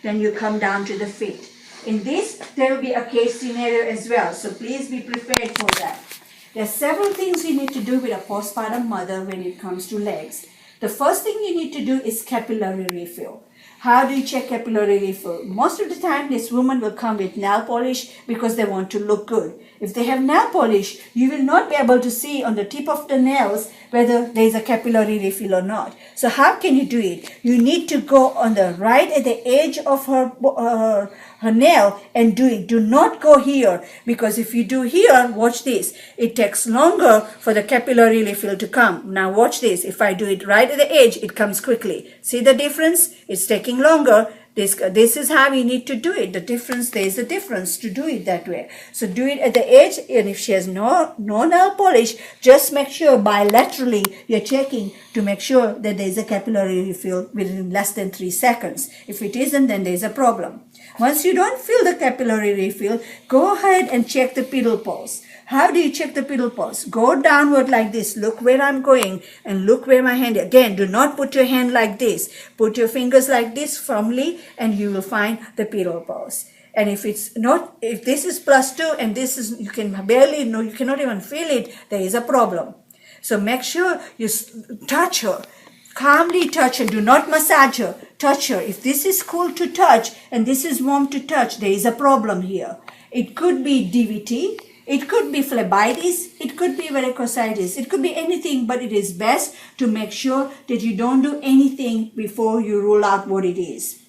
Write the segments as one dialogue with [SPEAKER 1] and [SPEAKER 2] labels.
[SPEAKER 1] when you come down to the feet. In this, there will be a case scenario as well, so please be prepared for that. There are several things you need to do with a postpartum mother when it comes to legs. The first thing you need to do is capillary refill. How do you check capillary refill? Most of the time, this woman will come with nail polish because they want to look good. If they have nail polish, you will not be able to see on the tip of the nails whether there is a capillary refill or not. So how can you do it? You need to go on the right at the edge of her nail and do it. Do not go here, because if you do here, watch this. It takes longer for the capillary refill to come. Now watch this. If I do it right at the edge, it comes quickly. See the difference? It's taking longer. This is how you need to do it. The difference, there is a difference to do it that way. So do it at the edge, and if she has no nail polish, just make sure bilaterally you're checking to make sure that there is a capillary refill within less than 3 seconds. If it isn't, then there is a problem. Once you don't feel the capillary refill, go ahead and check the pedal pulse. How do you check the pedal pulse? Go downward like this. Look where I'm going and look where my hand is. Again, do not put your hand like this. Put your fingers like this firmly, and you will find the pedal pulse. And if it's not, if this is +2 and this is, you can barely know, you cannot even feel it, there is a problem. So make sure you touch her. Calmly touch her. Do not massage her. Touch her. If this is cool to touch and this is warm to touch, there is a problem here. It could be DVT. It could be phlebitis, it could be varicositis, it could be anything, but it is best to make sure that you don't do anything before you rule out what it is.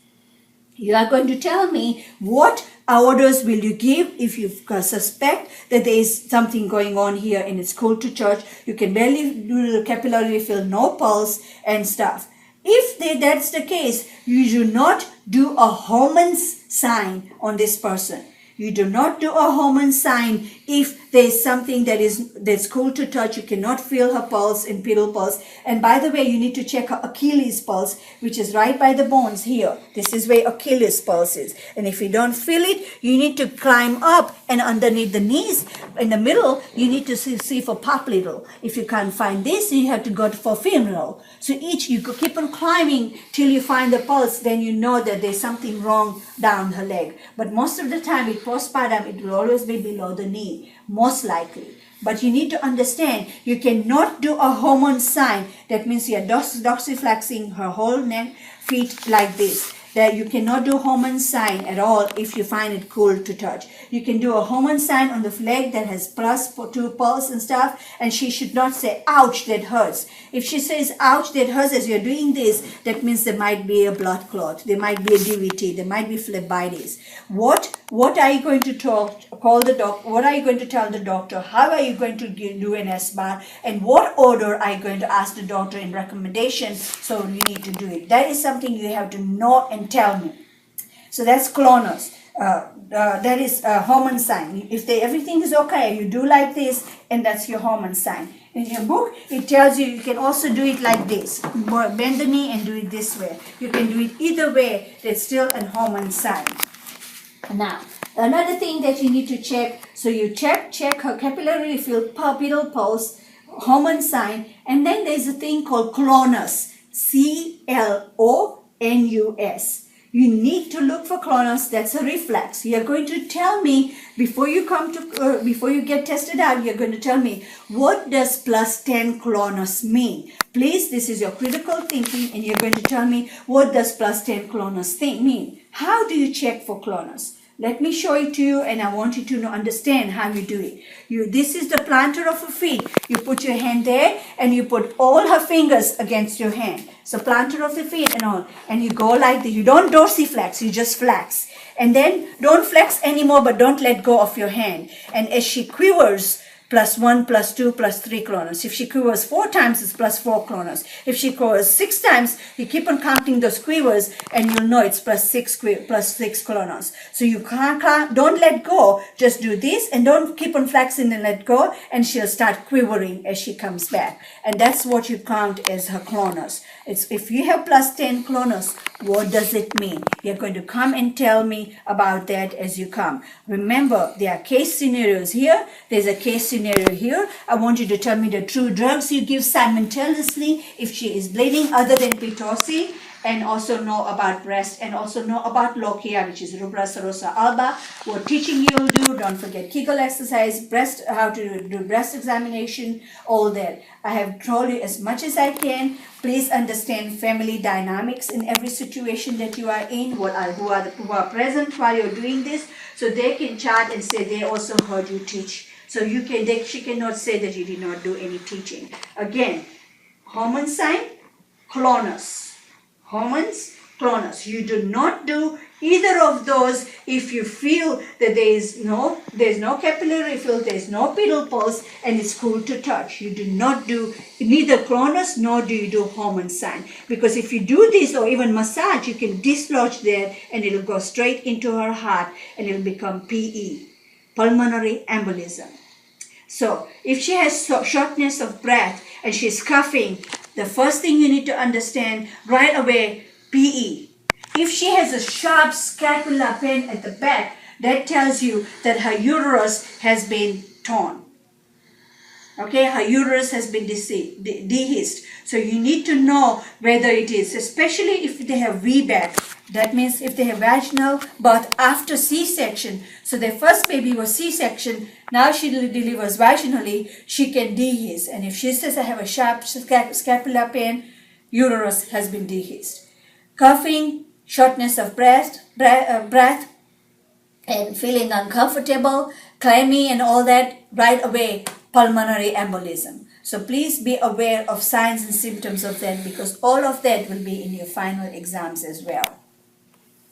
[SPEAKER 1] You are going to tell me what orders will you give if you suspect that there is something going on here and it's cold to touch. You can barely do the capillary refill, no pulse and stuff. If that's the case, you do not do a Homan's sign on this person. You do not do a Homan sign if there is something that's cool to touch. You cannot feel her pulse and pedal pulse. And by the way, you need to check her Achilles pulse, which is right by the bones here. This is where Achilles pulse is. And if you don't feel it, you need to climb up and underneath the knees. In the middle, you need to see for popliteal. If you can't find this, you have to go for femoral. So you keep on climbing till you find the pulse. Then you know that there's something wrong down her leg. But most of the time, with postpartum, it will always be below the knee, most likely. But you need to understand, you cannot do a Homan sign. That means you're dorsiflexing her whole neck, feet like this. That you cannot do Homan sign at all if you find it cool to touch. You can do a Homan sign on the leg that has +2 pulse and stuff, and she should not say, ouch, that hurts. If she says, ouch, that hurts as you're doing this, that means there might be a blood clot, there might be a DVT, there might be phlebitis. What are you going to call the doctor? What are you going to tell the doctor? How are you going to do an S-bar? And what order are you going to ask the doctor in recommendation? So you need to do it. That is something you have to know and tell me. So that's clonus. That is a Homan sign. If everything is okay, you do like this, and that's your Homan sign. In your book, it tells you can also do it like this. Bend the knee and do it this way. You can do it either way. That's still a Homan sign. Now, another thing that you need to check, so you check her capillary refill, pedal pulse, Homan sign, and then there's a thing called clonus, C-L-O-N-U-S. You need to look for clonus. That's a reflex. You're going to tell me before you get tested out. You're going to tell me, what does +10 clonus mean? Please, this is your critical thinking, and you're going to tell me what does +10 clonus mean. How do you check for clonus? Let me show it to you, and I want you to understand how you do it. This is the plantar of her feet. You put your hand there, and you put all her fingers against your hand. So plantar of the feet and all. And you go like this. You don't dorsiflex, you just flex. And then don't flex anymore, but don't let go of your hand. And as she quivers, +1, +2, +3 clonus. If she quivers 4 times, it's +4 clonus. If she quivers 6 times, you keep on counting those quivers, and you'll know it's +6 clonus. So you don't let go. Just do this, and don't keep on flexing and let go, and she'll start quivering as she comes back. And that's what you count as her clonus. If you have +10 clonus, what does it mean? You're going to come and tell me about that as you come. Remember, there are case scenarios here. There's a case scenario scenario here. I want you to tell me the true drugs you give simultaneously if she is bleeding other than Pitocin, and also know about breast, and also know about lochia, which is rubra serosa alba. What teaching you will do, don't forget Kegel exercise, breast, how to do breast examination, all that. I have told you as much as I can. Please understand family dynamics in every situation that you are in, who are present while you're doing this, so they can chat and say they also heard you teach. So she cannot say that you did not do any teaching. Again, hormone sign, clonus. Hormones, clonus. You do not do either of those if you feel that there's no capillary fill, there's no pedal pulse, and it's cool to touch. You do not do neither clonus nor do you do hormone sign. Because if you do this or even massage, you can dislodge there and it'll go straight into her heart and it'll become PE, pulmonary embolism. So if she has shortness of breath and she's coughing, the first thing you need to understand right away, PE. If she has a sharp scapular pain at the back, that tells you that her uterus has been torn. Okay, her uterus has been dehisced. So you need to know whether it is, especially if they have VBAC. That means if they have vaginal birth after C-section. So their first baby was C-section. Now she delivers vaginally. She can dehisce. And if she says I have a sharp scapular pain, uterus has been dehisced. Coughing, shortness of breath, and feeling uncomfortable, clammy and all that, right away, pulmonary embolism. So please be aware of signs and symptoms of that, because all of that will be in your final exams as well.